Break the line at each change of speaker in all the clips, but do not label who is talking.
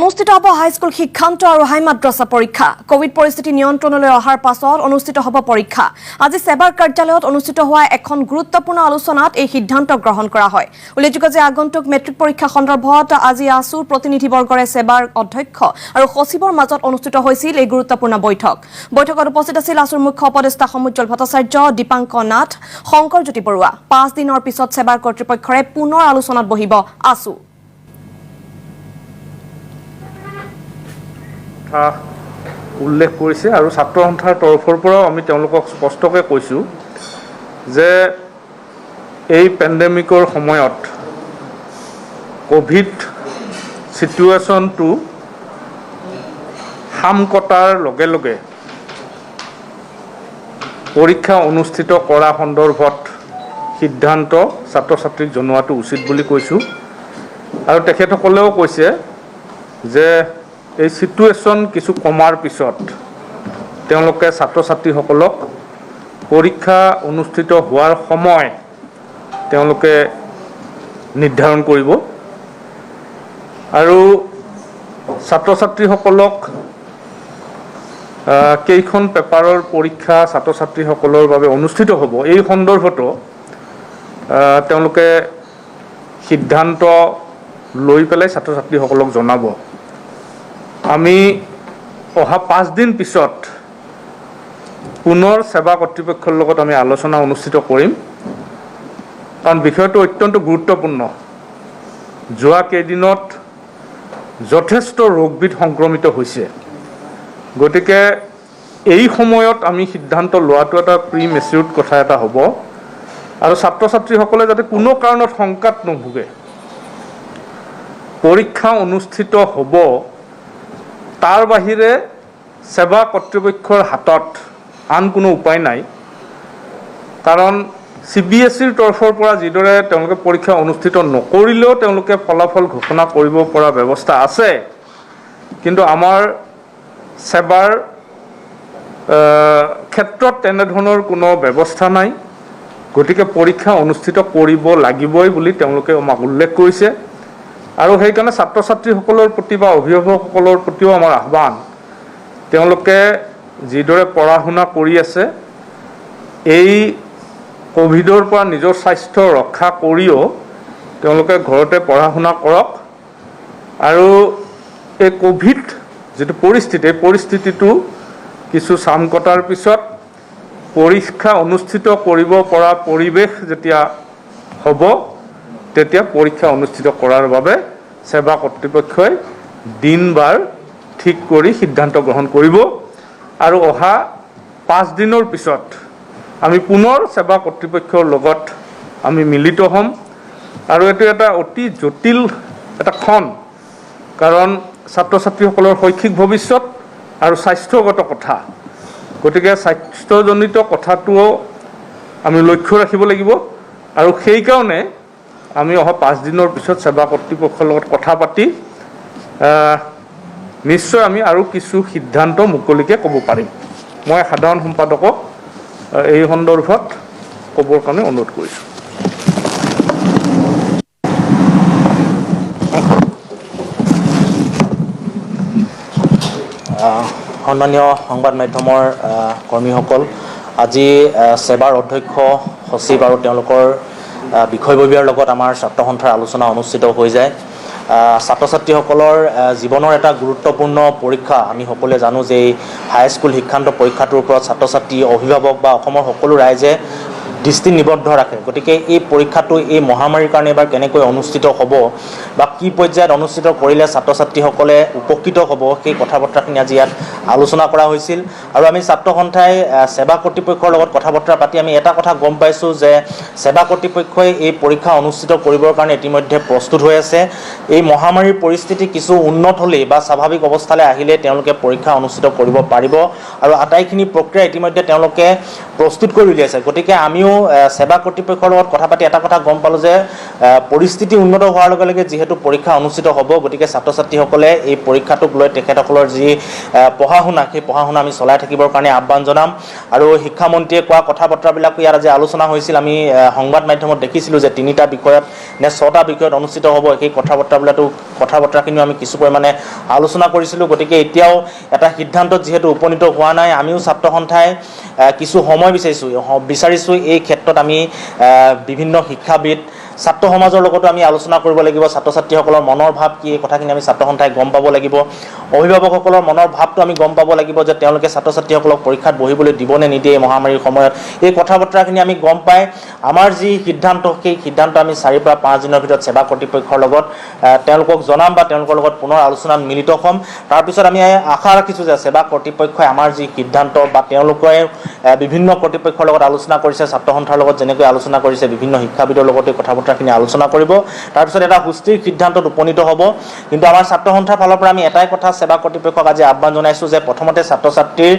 অনুষ্ঠিত হ'ব হাইস্কুল শিক্ষান্ত আৰু হাই মাদ্ৰাছা পৰীক্ষা কোভিড পৰিস্থিতি নিয়ন্ত্ৰণলৈ অহাৰ পাছত অনুষ্ঠিত হ'ব পৰীক্ষা আজি সেবাৰ কাৰ্যালয়ত অনুষ্ঠিত হোৱা এখন গুৰুত্বপূৰ্ণ আলোচনাত এই সিদ্ধান্ত গ্ৰহণ কৰা হয় উল্লেখযোগ্য যে আগন্তুক মেট্ৰিক পৰীক্ষা সন্দৰ্ভত আজি আসুৰ প্ৰতিনিধিবৰ্গৰে সেবাৰ অধ্যক্ষ আৰু সচিবৰ মাজত অনুষ্ঠিত হৈছিল এই গুৰুত্বপূৰ্ণ বৈঠকত উপস্থিত আছিল আসুৰ মুখ্য উপদেষ্টা সমুজ্জ্বল ভট্টাচাৰ্য দীপাংক নাথ শংকৰ জ্যোতি বৰুৱা 5 দিনৰ পিছত সেবাৰ কৰ্তৃপক্ষৰে পুনৰ আলোচনাত বহিব আসু
উল্লেখ কৰিছে আৰু ছাত্ৰ সন্থাৰ তৰফৰ পৰা আমি তেওঁলোকক স্পষ্টকৈ কৈছো যে এই পেণ্ডেমিকৰ সময়ত কোভিড সিচুৱেশ্যনটো হামকটাৰ লগে লগে পৰীক্ষা অনুষ্ঠিত কৰা সন্দৰ্ভত সিদ্ধান্ত ছাত্ৰ ছাত্ৰীক জনোৱাটো উচিত বুলি কৈছো আৰু তেখেতসকলেও কৈছে যে এই সিচুৱেশ্যন কিছু কমাৰ পিছত তেওঁলোকে ছাত্ৰ ছাত্ৰীসকলক পৰীক্ষা অনুষ্ঠিত হোৱাৰ সময় তেওঁলোকে নিৰ্ধাৰণ কৰিব আৰু ছাত্ৰ ছাত্ৰীসকলক কেইখন পেপাৰৰ পৰীক্ষা ছাত্ৰ ছাত্ৰীসকলৰ বাবে অনুষ্ঠিত হ'ব এই সন্দৰ্ভতো তেওঁলোকে সিদ্ধান্ত লৈ পেলাই ছাত্ৰ ছাত্ৰীসকলক জনাব আমি অহা 5 দিন পিছত পুনৰ সেৱা কৰ্তৃপক্ষৰ লগত আমি আলোচনা অনুষ্ঠিত কৰিম কাৰণ বিষয়টো অত্যন্ত গুৰুত্বপূৰ্ণ যোৱা কেইদিনত যথেষ্ট ৰোগবিধ সংক্ৰমিত হৈছে গতিকে এই সময়ত আমি সিদ্ধান্ত লোৱাটো এটা প্ৰিমেচিউৰ্ড কথা এটা হ'ব আৰু ছাত্ৰ ছাত্ৰীসকলে যাতে কোনো কাৰণত সংকাত নভোগে পৰীক্ষা অনুষ্ঠিত হ'ব তাৰ বাহিৰে সেৱা কৰ্তৃপক্ষৰ হাতত আন কোনো উপায় নাই কাৰণ CBSEৰ তৰফৰ পৰা যিদৰে তেওঁলোকে পৰীক্ষা অনুষ্ঠিত নকৰিলেও তেওঁলোকে ফলাফল ঘোষণা কৰিব পৰা ব্যৱস্থা আছে কিন্তু আমাৰ সেৱাৰ ক্ষেত্ৰত তেনেধৰণৰ কোনো ব্যৱস্থা নাই গতিকে পৰীক্ষা অনুষ্ঠিত কৰিব লাগিবই বুলি তেওঁলোকে আমাক উল্লেখ কৰিছে আৰু সেইকাৰণে ছাত্ৰ ছাত্ৰীসকলৰ প্ৰতি বা অভিভাৱকসকলৰ প্ৰতিও আমাৰ আহ্বান তেওঁলোকে যিদৰে পঢ়া শুনা কৰি আছে এই কোভিডৰ পৰা নিজৰ স্বাস্থ্য ৰক্ষা কৰিও তেওঁলোকে ঘৰতে পঢ়া শুনা কৰক আৰু এই কোভিড যেটো পৰিস্থিতি এই পৰিস্থিতিটো কিছু সামকটাৰ পিছত পৰীক্ষা অনুষ্ঠিত কৰিব পৰা পৰিৱেশ যেতিয়া হ'ব তেতিয়া পৰীক্ষা অনুষ্ঠিত কৰাৰ বাবে সেৱা কৰ্তৃপক্ষই দিন বাৰ ঠিক কৰি সিদ্ধান্ত গ্ৰহণ কৰিব আৰু অহা 5 দিনৰ পিছত আমি পুনৰ সেৱা কৰ্তৃপক্ষৰ লগত আমি মিলিত হ'ম আৰু এটো এটা অতি জটিল এটা ক্ষণ কাৰণ ছাত্ৰ ছাত্ৰীসকলৰ শৈক্ষিক ভৱিষ্যত আৰু স্বাস্থ্যগত কথা গতিকে স্বাস্থ্যজনিত কথাটোও আমি লক্ষ্য ৰাখিব লাগিব আৰু সেই কাৰণে আমি অহা 5 দিনৰ পিছত সেৱা কৰ্তৃপক্ষৰ লগত কথা পাতি নিশ্চয় আমি আৰু কিছু সিদ্ধান্ত মুকলিকে ক'ব পাৰিম মই সাধাৰণ সম্পাদকক এই সন্দৰ্ভত ক'বৰ কাৰণে অনুৰোধ কৰিছো
সন্মানীয় সংবাদ মাধ্যমৰ কৰ্মীসকল আজি সেৱাৰ অধ্যক্ষ সচিব আৰু তেওঁলোকৰ বিষয়ববীয়াৰ লগত আমাৰ ছাত্ৰ সন্থাৰ আলোচনা অনুষ্ঠিত হৈ যায় ছাত্ৰ ছাত্ৰীসকলৰ জীৱনৰ এটা গুৰুত্বপূৰ্ণ পৰীক্ষা আমি সকলোৱে জানো যে হাইস্কুল শিক্ষান্ত পৰীক্ষাটোৰ ওপৰত ছাত্ৰ ছাত্ৰী অভিভাৱক বা অসমৰ সকলো ৰাইজে দৃষ্টি নিবদ্ধ ৰাখে গতিকে এই পৰীক্ষাটো এই মহামাৰীৰ কাৰণে এবাৰ কেনেকৈ অনুষ্ঠিত হ'ব বা কি পৰ্যায়ত অনুষ্ঠিত কৰিলে ছাত্ৰ ছাত্ৰীসকলে উপকৃত হ'ব সেই কথা বতৰাখিনি আজি ইয়াত আলোচনা কৰা হৈছিল আৰু আমি ছাত্ৰ সন্থাই সেৱা কৰ্তৃপক্ষৰ লগত কথা বতৰা পাতি আমি এটা কথা গম পাইছোঁ যে সেৱা কৰ্তৃপক্ষই এই পৰীক্ষা অনুষ্ঠিত কৰিবৰ কাৰণে ইতিমধ্যে প্ৰস্তুত হৈ আছে এই মহামাৰীৰ পৰিস্থিতি কিছু উন্নত হ'লেই বা স্বাভাৱিক অৱস্থালৈ আহিলে তেওঁলোকে পৰীক্ষা অনুষ্ঠিত কৰিব পাৰিব আৰু আটাইখিনি প্ৰক্ৰিয়া ইতিমধ্যে তেওঁলোকে প্ৰস্তুত কৰি উলিয়াইছে গতিকে আমিও সেৱা কৰ্তৃপক্ষৰ লগত কথা পাতি এটা কথা গম পালোঁ যে পৰিস্থিতি উন্নত হোৱাৰ লগে লগে যিহেতু পৰীক্ষা অনুষ্ঠিত হ'ব, গতিকে ছাত্ৰ ছাত্ৰীসকলে এই পৰীক্ষাটোক লৈ তেখেতসকলৰ যি পঢ়া শুনা, সেই পঢ়া শুনা আমি চলাই থাকিবৰ কাৰণে আহ্বান জনাম। আৰু শিক্ষামন্ত্ৰীয়ে কোৱা কথা বতৰাবিলাকো ইয়াত আজি আলোচনা হৈছিল। আমি সংবাদ মাধ্যমত দেখিছিলোঁ যে 3টা বিষয়ত নে 6টা বিষয়ত অনুষ্ঠিত হ'ব। সেই কথা বতৰাখিনিও আমি কিছু পৰিমাণে আলোচনা কৰিছিলোঁ। গতিকে এতিয়াও এটা সিদ্ধান্তত যিহেতু উপনীত হোৱা নাই, আমিও ছাত্ৰ সন্থাই কিছু সময় বিচাৰিছোঁ। এই ক্ষেত্ৰত আমি বিভিন্ন শিক্ষাবিদ, ছাত্ৰ সমাজৰ লগতো আমি আলোচনা কৰিব লাগিব। ছাত্ৰ ছাত্ৰীসকলৰ মনৰ ভাৱ কি, এই কথাখিনি আমি ছাত্ৰ সন্থাই গম পাব লাগিব। অভিভাৱকসকলৰ মনৰ ভাৱটো আমি গম পাব লাগিব যে তেওঁলোকে ছাত্ৰ ছাত্ৰীসকলক পৰীক্ষাত বহিবলৈ দিবনে নিদিয়ে মহামাৰীৰ সময়ত। এই কথা বতৰাখিনি আমি গম পাই আমাৰ যি সিদ্ধান্ত, সেই সিদ্ধান্ত আমি 4 পৰা 5 দিনৰ ভিতৰত সেৱা কৰ্তৃপক্ষৰ লগত তেওঁলোকক জনাম বা তেওঁলোকৰ লগত পুনৰ আলোচনাত মিলিত হ'ম। তাৰপিছত আমি আশা ৰাখিছোঁ যে সেৱা কৰ্তৃপক্ষই আমাৰ যি সিদ্ধান্ত বা তেওঁলোকে বিভিন্ন কৰ্তৃপক্ষৰ লগত আলোচনা কৰিছে, ছাত্ৰ সন্থাৰ লগত যেনেকৈ আলোচনা কৰিছে, বিভিন্ন শিক্ষাবিদৰ লগতে কথা বতৰাখিনি আলোচনা কৰিব। তাৰপিছত এটা সুস্থিৰ সিদ্ধান্তত উপনীত হ'ব। কিন্তু আমাৰ ছাত্ৰ সন্থাৰ ফালৰ পৰা আমি এটাই কথা সেৱা কৰ্তৃপক্ষক আজি আহ্বান জনাইছোঁ যে প্ৰথমতে ছাত্ৰ ছাত্ৰীৰ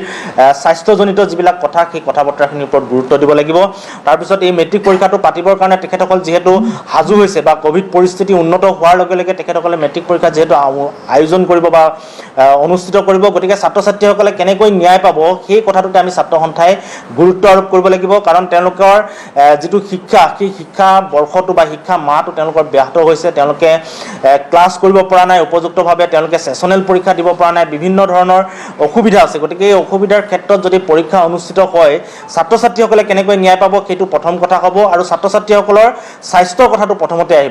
স্বাস্থ্যজনিত যিবিলাক কথা, সেই কথা বতৰাখিনিৰ ওপৰত গুৰুত্ব দিব লাগিব। তাৰপিছত এই মেট্ৰিক পৰীক্ষাটো পাতিবৰ কাৰণে তেখেতসকল যিহেতু সাজু হৈছে বা ক'ভিড পৰিস্থিতি উন্নত হোৱাৰ লগে লগে তেখেতসকলে মেট্ৰিক পৰীক্ষা যিহেতু আয়োজন কৰিব বা অনুষ্ঠিত কৰিব, গতিকে ছাত্ৰ ছাত্ৰীসকলে কেনেকৈ ন্যায় পাব সেই কথাটোতে আমি ছাত্ৰ সন্থাই গুৰুত্ব আৰোপ কৰিব লাগিব। কাৰণ তেওঁলোকৰ যিটো শিক্ষা, সেই শিক্ষা বৰ্ষটো বা শিক্ষা মাহটো তেওঁলোকৰ ব্যাহত হৈছে। তেওঁলোকে ক্লাছ কৰিব পৰা নাই উপযুক্তভাৱে, তেওঁলোকে ছেছনেল পৰীক্ষা দিব পৰা নাই, বিভিন্ন ধৰণৰ অসুবিধা আছে। গতিকে এই অসুবিধাৰ ক্ষেত্ৰত যদি পৰীক্ষা অনুষ্ঠিত হয়, ছাত্ৰ ছাত্ৰীসকলে কেনেকৈ ন্যায় পাব সেইটো প্ৰথম কথা হ'ব। আৰু ছাত্ৰ ছাত্ৰীসকলৰ স্বাস্থ্যৰ কথাটো প্ৰথমতে আহিব।